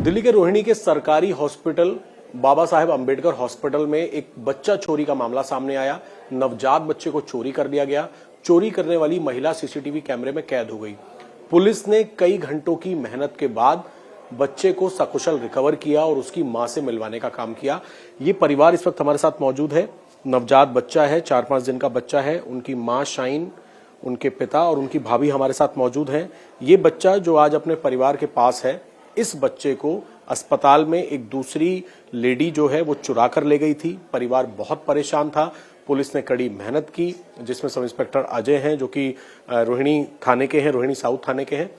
दिल्ली के रोहिणी के सरकारी हॉस्पिटल बाबा साहेब अंबेडकर हॉस्पिटल में एक बच्चा चोरी का मामला सामने आया। नवजात बच्चे को चोरी कर लिया गया। चोरी करने वाली महिला सीसीटीवी कैमरे में कैद हो गई। पुलिस ने कई घंटों की मेहनत के बाद बच्चे को सकुशल रिकवर किया और उसकी मां से मिलवाने का काम किया। ये परिवार इस वक्त हमारे साथ मौजूद है। नवजात बच्चा है, 4-5 दिन का बच्चा है। उनकी मां शाइन, उनके पिता और उनकी भाभी हमारे साथ मौजूद हैं। ये बच्चा जो आज अपने परिवार के पास है, इस बच्चे को अस्पताल में एक दूसरी लेडी जो है वो चुरा कर ले गई थी। परिवार बहुत परेशान था। पुलिस ने कड़ी मेहनत की, जिसमें सब इंस्पेक्टर अजय हैं जो कि रोहिणी थाने के हैं, रोहिणी साउथ थाने के हैं,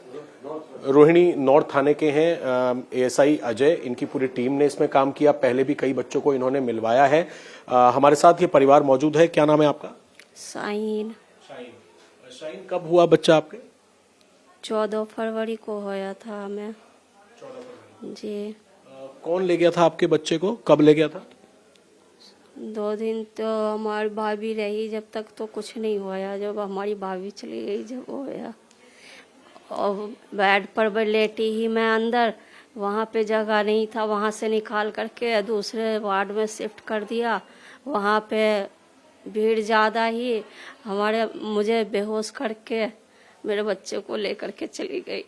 रोहिणी नॉर्थ थाने के हैं। एएसआई अजय, इनकी पूरी टीम ने इसमें काम किया। पहले भी कई बच्चों को इन्होंने मिलवाया है। हमारे साथ ये परिवार मौजूद है। क्या नाम है आपका? शाइन। शाइन, कब हुआ बच्चा आपके? 14 फरवरी को होया था हमें। 14 फरवरी जी। कौन ले गया था आपके बच्चे को? कब ले गया था? 2 दिन तो हमारी भाभी रही, जब तक तो कुछ नहीं हुआ। जब हमारी भाभी चली गई जब होया, और बेड पर लेटी ही मैं अंदर, वहाँ पे जगह नहीं था, वहाँ से निकाल करके दूसरे वार्ड में शिफ्ट कर दिया। वहाँ पे भीड़ ज़्यादा ही, मुझे बेहोश करके मेरे बच्चे को लेकर के चली गई।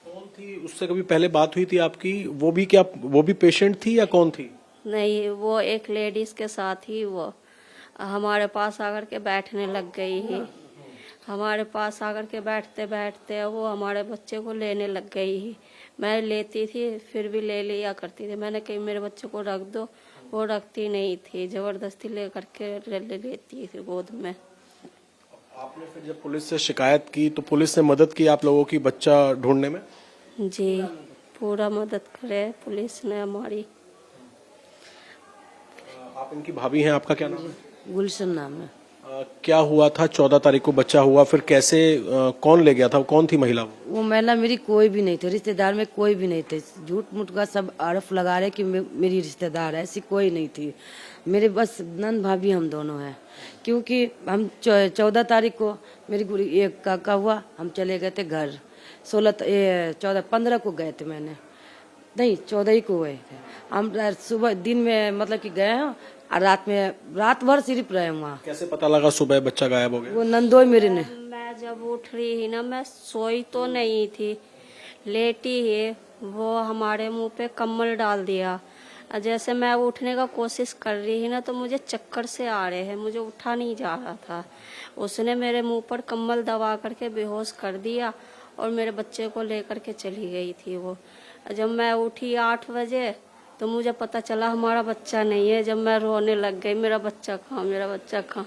कौन थी? उससे कभी पहले बात हुई थी आपकी? वो भी पेशेंट थी या कौन थी? नहीं, वो एक लेडीज के साथ ही वो हमारे पास आकर के बैठने लग गई ही। हमारे पास आकर के बैठते बैठते वो हमारे बच्चे को लेने लग गई ही। मैं लेती थी, फिर भी ले लिया करती थी। मैंने कही मेरे बच्चे को रख दो, वो रखती नहीं थी, जबरदस्ती ले करके लेती थी गोद में। आपने फिर जब पुलिस से शिकायत की तो पुलिस ने मदद की आप लोगों की बच्चा ढूंढने में? जी, पूरा मदद करे पुलिस ने हमारी। आप इनकी भाभी हैं, आपका क्या नाम है? गुलशन नाम है। क्या हुआ था? 14 तारीख को बच्चा हुआ, फिर कैसे कौन ले गया था? कौन थी महिला? वो महिला मेरी कोई भी नहीं थी, रिश्तेदार में कोई भी नहीं थे। झूठ मूठ का सब आरोप लगा रहे कि मेरी रिश्तेदार है, ऐसी कोई नहीं थी। मेरे बस नंद भाभी हम दोनों हैं। क्योंकि हम 14 तारीख को मेरी गुड़ी एक काका हुआ, हम चले गए थे घर। 15 को गए थे, मैंने नहीं 14 ही को गए थे हम। सुबह दिन में मतलब कि गए हैं, और रात भर सिर्फ रहे वहाँ। कैसे पता लगा सुबह बच्चा गायब हो गया? वो नंदोई मेरे ने। मैं जब उठ रही ही ना, मैं सोई तो नहीं थी, लेटी ही, वो हमारे मुंह पे कम्बल डाल दिया। जैसे मैं उठने का कोशिश कर रही ही ना, तो मुझे चक्कर से आ रहे हैं, मुझे उठा नहीं जा रहा था। उसने मेरे मुंह पर कम्बल दबा करके बेहोश कर दिया और मेरे बच्चे को लेकर के चली गई थी वो। जब मैं उठी 8 बजे तो मुझे पता चला हमारा बच्चा नहीं है। जब मैं रोने लग गई, मेरा बच्चा कहाँ, मेरा बच्चा कहाँ।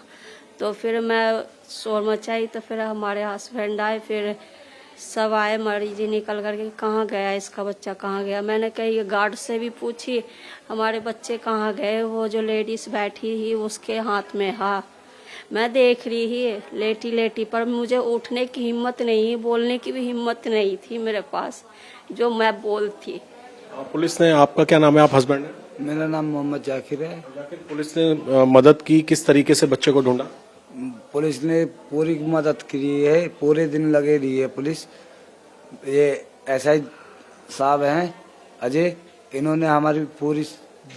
तो फिर मैं शोर मचाई, तो फिर हमारे हस्बैंड आए, फिर सब आए, मरीज निकल करके कहाँ गया इसका बच्चा, कहाँ गया। मैंने कही गार्ड से भी पूछी हमारे बच्चे कहाँ गए। वो जो लेडीज बैठी ही उसके हाथ में हा। मैं देख रही ही लेटी लेटी, पर मुझे उठने की हिम्मत नहीं, बोलने की भी हिम्मत नहीं थी मेरे पास जो मैं बोलती। पुलिस ने, आपका क्या नाम है? आप हस्बैंड हैं? मेरा नाम मोहम्मद जाकिर है। जाकिर, पुलिस ने मदद की, किस तरीके से बच्चे को ढूंढा? पुलिस ने पूरी मदद की है, पूरे दिन लगे रही है पुलिस। ये एसआई साहब हैं अजय, इन्होंने हमारी पूरी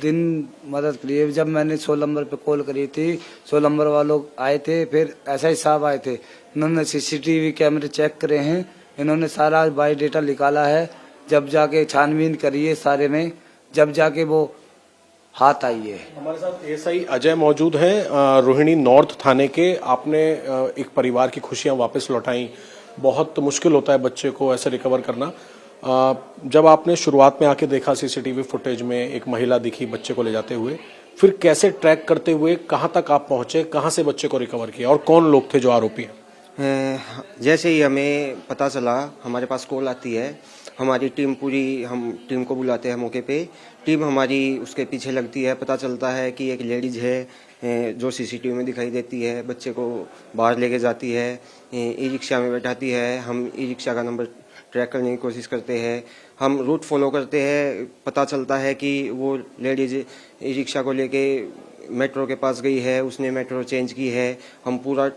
दिन मदद करी है। जब मैंने 16 नंबर पे कॉल करी थी, 16 नंबर वालों आए थे, फिर एसआई साहब आए थे। इन्होंने सीसीटीवी कैमरे चेक करे हैं, इन्होंने सारा बायोडेटा निकाला है। जब जाके छानबीन करी है सारे में, जब जाके वो हाथ आई है। हमारे साथ एएसआई अजय मौजूद हैं, रोहिणी नॉर्थ थाने के। आपने एक परिवार की खुशियां वापस लौटाई। बहुत मुश्किल होता है बच्चे को ऐसे रिकवर करना। जब आपने शुरुआत में आके देखा सीसीटीवी फुटेज में एक महिला दिखी बच्चे को ले जाते हुए, फिर कैसे ट्रैक करते हुए कहां तक आप पहुंचे, कहां से बच्चे को रिकवर किया और कौन लोग थे जो आरोपी हैं? जैसे ही हमें पता चला, हमारे पास कॉल आती है, हमारी टीम पूरी, हम टीम को बुलाते हैं मौके पे। टीम हमारी उसके पीछे लगती है। पता चलता है कि एक लेडीज है जो सीसीटीवी में दिखाई देती है, बच्चे को बाहर लेके जाती है, ई रिक्शा में बैठाती है। हम ई रिक्शा का नंबर ट्रैक करने की कोशिश करते हैं, हम रूट फॉलो करते हैं। पता चलता है कि वो लेडीज ई रिक्शा को लेके मेट्रो के पास गई है, उसने मेट्रो चेंज की है। हम पूरा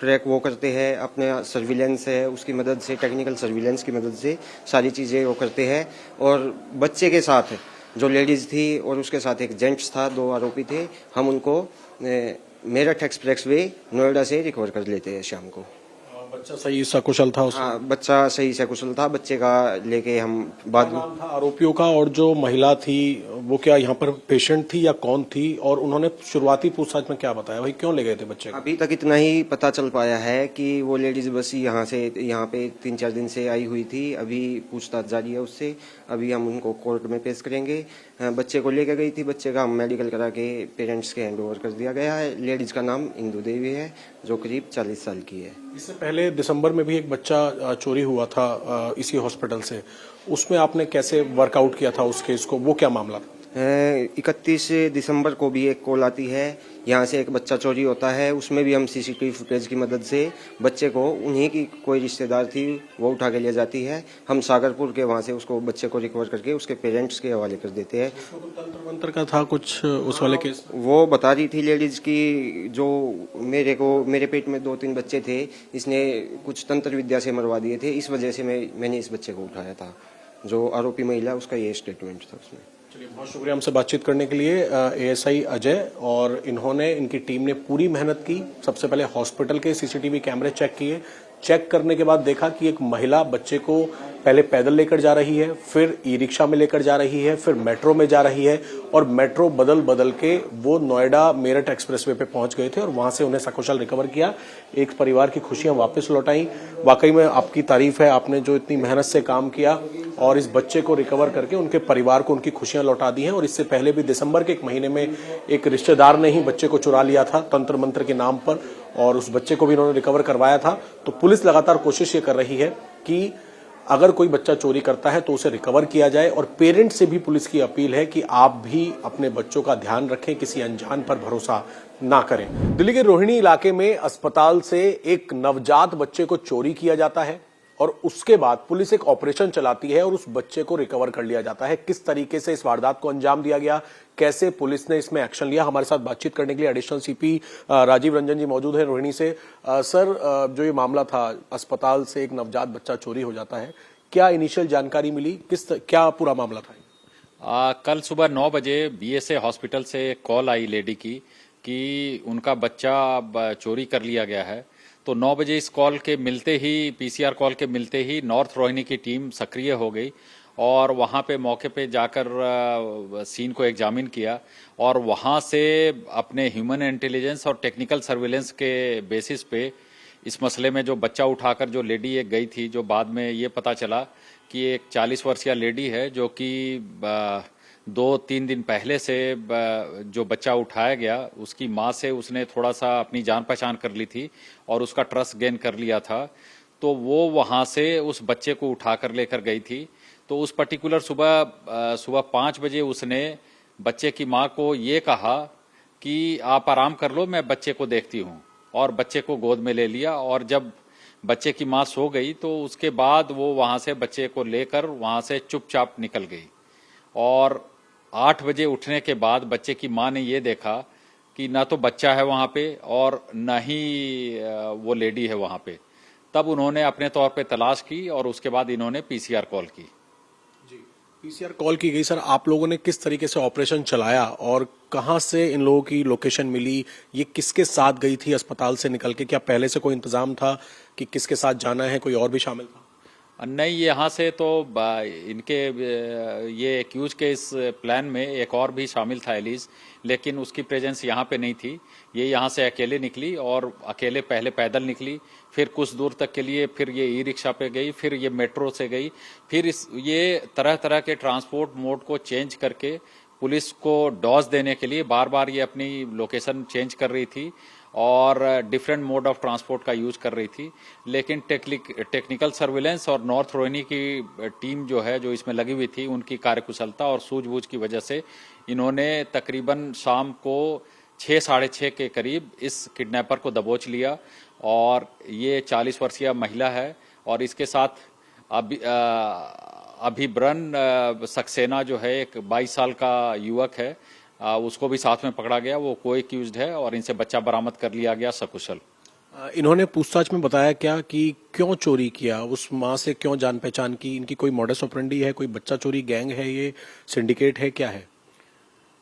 ट्रैक वो करते हैं, अपने सर्विलेंस है उसकी मदद से, टेक्निकल सर्विलेंस की मदद से सारी चीज़ें वो करते हैं। और बच्चे के साथ जो लेडीज़ थी और उसके साथ एक जेंट्स था, 2 आरोपी थे, हम उनको मेरठ एक्सप्रेसवे नोएडा से रिकवर कर लेते हैं शाम को। बच्चा सही सकुशल था उसमें? हाँ, बच्चा सही से कुशल था। बच्चे का लेके हम बाद में नाम था आरोपियों का, और जो महिला थी वो क्या यहाँ पर पेशेंट थी या कौन थी, और उन्होंने शुरुआती पूछताछ में क्या बताया, भाई क्यों ले गए थे बच्चे को? अभी तक इतना ही पता चल पाया है कि वो लेडीज बस यहाँ पे 3-4 दिन से आई हुई थी। अभी पूछताछ जारी है उससे। अभी हम उनको कोर्ट में पेश करेंगे। बच्चे को लेकर गई थी, बच्चे का हम मेडिकल करा के पेरेंट्स के हैंड ओवर कर दिया गया है। लेडीज का नाम इंदु देवी है, जो करीब 40 साल की है। इससे पहले दिसंबर में भी एक बच्चा चोरी हुआ था इसी हॉस्पिटल से, उसमें आपने कैसे वर्कआउट किया था उस केस को, वो क्या मामला था? 31 दिसंबर को भी एक कॉल आती है, यहाँ से एक बच्चा चोरी होता है। उसमें भी हम सीसीटीवी फुटेज की मदद से बच्चे को, उन्हीं की कोई रिश्तेदार थी वो उठा के ले जाती है। हम सागरपुर के वहाँ से उसको बच्चे को रिकवर करके उसके पेरेंट्स के हवाले कर देते हैं। तंत्र मंत्र का था कुछ उस वाले केस? वो बता रही थी लेडीज की, जो मेरे पेट में 2-3 बच्चे थे, इसने कुछ तंत्र विद्या से मरवा दिए थे, इस वजह से मैंने इस बच्चे को उठाया था। जो आरोपी महिला, उसका ये स्टेटमेंट था उसमें। चलिए, बहुत शुक्रिया हमसे बातचीत करने के लिए एएसआई अजय। और इनकी टीम ने पूरी मेहनत की। सबसे पहले हॉस्पिटल के सीसीटीवी कैमरे चेक किए। चेक करने के बाद देखा कि एक महिला बच्चे को पहले पैदल लेकर जा रही है, फिर ई रिक्शा में लेकर जा रही है, फिर मेट्रो में जा रही है, और मेट्रो बदल बदल के वो नोएडा मेरठ एक्सप्रेसवे पे पहुंच गए थे और वहां से उन्हें सकुशल रिकवर किया। एक परिवार की खुशियां वापस लौटाई। वाकई में आपकी तारीफ है, आपने जो इतनी मेहनत से काम किया और इस बच्चे को रिकवर करके उनके परिवार को उनकी खुशियां लौटा दी हैं। और इससे पहले भी दिसंबर के एक महीने में एक रिश्तेदार ने ही बच्चे को चुरा लिया था तंत्र मंत्र के नाम पर, और उस बच्चे को भी इन्होंने रिकवर करवाया था। तो पुलिस लगातार कोशिश ये कर रही है कि अगर कोई बच्चा चोरी करता है तो उसे रिकवर किया जाए। और पेरेंट्स से भी पुलिस की अपील है कि आप भी अपने बच्चों का ध्यान रखें, किसी अनजान पर भरोसा ना करें। दिल्ली के रोहिणी इलाके में अस्पताल से एक नवजात बच्चे को चोरी किया जाता है और उसके बाद पुलिस एक ऑपरेशन चलाती है और उस बच्चे को रिकवर कर लिया जाता है। किस तरीके से इस वारदात को अंजाम दिया गया, कैसे पुलिस ने इसमें एक्शन लिया, हमारे साथ बातचीत करने के लिए एडिशनल सीपी राजीव रंजन जी मौजूद हैं रोहिणी से। सर, जो ये मामला था, अस्पताल से एक नवजात बच्चा चोरी हो जाता है, क्या इनिशियल जानकारी मिली, क्या पूरा मामला था? कल सुबह 9 बजे बीएसए हॉस्पिटल से एक कॉल आई लेडी की कि उनका बच्चा चोरी कर लिया गया है। तो 9 बजे इस कॉल के मिलते ही, पीसीआर कॉल के मिलते ही नॉर्थ रोहिणी की टीम सक्रिय हो गई और वहां पे मौके पे जाकर सीन को एग्जामिन किया और वहां से अपने ह्यूमन इंटेलिजेंस और टेक्निकल सर्विलेंस के बेसिस पे इस मसले में जो बच्चा उठाकर जो लेडी एक गई थी, जो बाद में ये पता चला कि एक 40 वर्षीय लेडी है जो कि 2-3 दिन पहले से जो बच्चा उठाया गया उसकी माँ से उसने थोड़ा सा अपनी जान पहचान कर ली थी और उसका ट्रस्ट गेन कर लिया था। तो वो वहां से उस बच्चे को उठाकर लेकर गई थी। तो उस पर्टिकुलर सुबह 5 बजे उसने बच्चे की माँ को ये कहा कि आप आराम कर लो, मैं बच्चे को देखती हूँ, और बच्चे को गोद में ले लिया। और जब बच्चे की माँ सो गई तो उसके बाद वो वहां से बच्चे को लेकर वहां से चुपचाप निकल गई। और 8 बजे उठने के बाद बच्चे की माँ ने ये देखा कि ना तो बच्चा है वहां पे और न ही वो लेडी है वहां पे। तब उन्होंने अपने तौर पे तलाश की और उसके बाद इन्होंने पीसीआर कॉल की। जी, पीसीआर कॉल की गई। सर, आप लोगों ने किस तरीके से ऑपरेशन चलाया और कहां से इन लोगों की लोकेशन मिली, ये किसके साथ गई थी अस्पताल से निकल के? क्या पहले से कोई इंतजाम था कि किसके साथ जाना है, कोई और भी शामिल था? नहीं, यहाँ से तो इनके ये एक्यूज के इस प्लान में एक और भी शामिल था एलिस, लेकिन उसकी प्रेजेंस यहाँ पे नहीं थी। ये यहाँ से अकेले निकली और अकेले पहले पैदल निकली, फिर कुछ दूर तक के लिए फिर ये ई रिक्शा पे गई, फिर ये मेट्रो से गई, फिर ये तरह तरह के ट्रांसपोर्ट मोड को चेंज करके पुलिस को डॉज देने के लिए बार बार ये अपनी लोकेशन चेंज कर रही थी और डिफरेंट मोड ऑफ ट्रांसपोर्ट का यूज कर रही थी। लेकिन टेक्निकल सर्विलेंस और नॉर्थ रोहिणी की टीम जो है, जो इसमें लगी हुई थी, उनकी कार्यकुशलता और सूझबूझ की वजह से इन्होंने तकरीबन शाम को 6-6:30 के करीब इस किडनैपर को दबोच लिया। और ये 40 वर्षीय महिला है और इसके साथ अभिब्रन सक्सेना जो है, एक 22 साल का युवक है, उसको भी साथ में पकड़ा गया। वो को एक्यूज्ड है और इनसे बच्चा बरामद कर लिया गया सकुशल। इन्होंने पूछताछ में बताया क्या कि क्यों चोरी किया, उस माँ से क्यों जान पहचान की, इनकी कोई मॉडस ऑपरेंडी है, कोई बच्चा चोरी गैंग है, ये सिंडिकेट है, क्या है?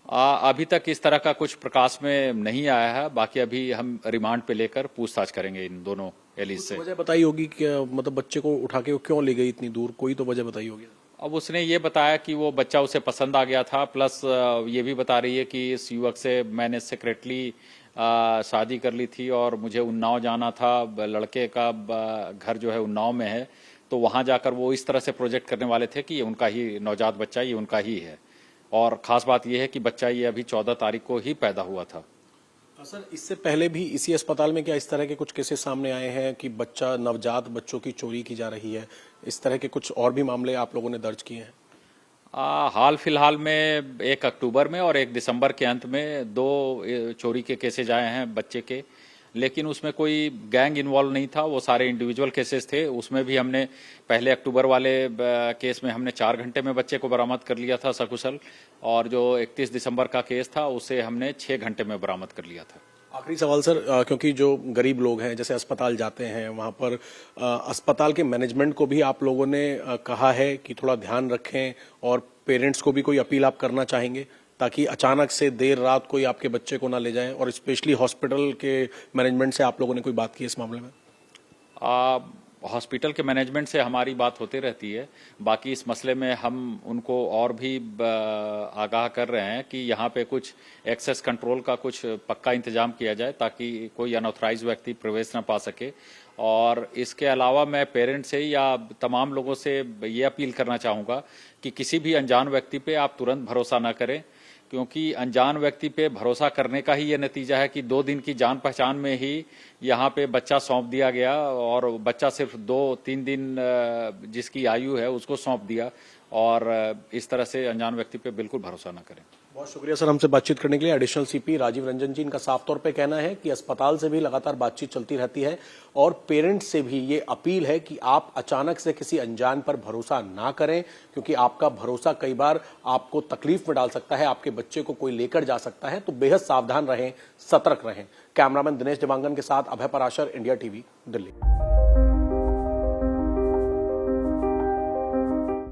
अभी तक इस तरह का कुछ प्रकाश में नहीं आया है। बाकी अभी हम रिमांड पे लेकर पूछताछ करेंगे इन दोनों एलिस से। वजह बताई होगी कि मतलब बच्चे को उठा के वो क्यों ले गई इतनी दूर, कोई तो वजह बताई होगी। अब उसने ये बताया कि वो बच्चा उसे पसंद आ गया था, प्लस ये भी बता रही है कि इस युवक से मैंने सीक्रेटली शादी कर ली थी और मुझे उन्नाव जाना था, लड़के का घर जो है उन्नाव में है, तो वहां जाकर वो इस तरह से प्रोजेक्ट करने वाले थे कि ये उनका ही नवजात बच्चा, ये उनका ही है। और खास बात यह है कि बच्चा ये अभी 14 तारीख को ही पैदा हुआ था। सर, इससे पहले भी इसी अस्पताल में क्या इस तरह के कुछ केसेस सामने आए हैं कि बच्चा नवजात बच्चों की चोरी की जा रही है? इस तरह के कुछ और भी मामले आप लोगों ने दर्ज किए हैं? हाल फिलहाल में 1 अक्टूबर में और 1 दिसंबर के अंत में 2 चोरी के केसेज आए हैं बच्चे के, लेकिन उसमें कोई गैंग इन्वॉल्व नहीं था, वो सारे इंडिविजुअल केसेस थे। उसमें भी हमने पहले अक्टूबर वाले केस में हमने 4 घंटे में बच्चे को बरामद कर लिया था सकुशल, और जो 31 दिसंबर का केस था उसे हमने 6 घंटे में बरामद कर लिया था। आखिरी सवाल सर, क्योंकि जो गरीब लोग हैं जैसे अस्पताल जाते हैं वहां पर अस्पताल के मैनेजमेंट को भी आप लोगों ने कहा है कि थोड़ा ध्यान रखें, और पेरेंट्स को भी कोई अपील आप करना चाहेंगे ताकि अचानक से देर रात कोई आपके बच्चे को ना ले जाए, और स्पेशली हॉस्पिटल के मैनेजमेंट से आप लोगों ने कोई बात की इस मामले में? हॉस्पिटल के मैनेजमेंट से हमारी बात होती रहती है। बाकी इस मसले में हम उनको और भी आगाह कर रहे हैं कि यहाँ पे कुछ एक्सेस कंट्रोल का कुछ पक्का इंतजाम किया जाए ताकि कोई अनऑथराइज व्यक्ति प्रवेश न पा सके। और इसके अलावा मैं पेरेंट्स से या तमाम लोगों से ये अपील करना चाहूँगा कि किसी भी अनजान व्यक्ति पे आप तुरंत भरोसा न करें, क्योंकि अनजान व्यक्ति पे भरोसा करने का ही ये नतीजा है कि 2 दिन की जान पहचान में ही यहाँ पे बच्चा सौंप दिया गया, और बच्चा सिर्फ 2-3 दिन जिसकी आयु है उसको सौंप दिया, और इस तरह से अनजान व्यक्ति पे बिल्कुल भरोसा न करें। बहुत शुक्रिया सर हमसे बातचीत करने के लिए। एडिशनल सीपी राजीव रंजन जी, इनका साफ तौर पे कहना है कि अस्पताल से भी लगातार बातचीत चलती रहती है, और पेरेंट्स से भी ये अपील है कि आप अचानक से किसी अनजान पर भरोसा ना करें, क्योंकि आपका भरोसा कई बार आपको तकलीफ में डाल सकता है, आपके बच्चे को कोई लेकर जा सकता है। तो बेहद सावधान रहें, सतर्क रहें। कैमरामैन दिनेश देवांगन के साथ अभय पराशर, इंडिया टीवी, दिल्ली।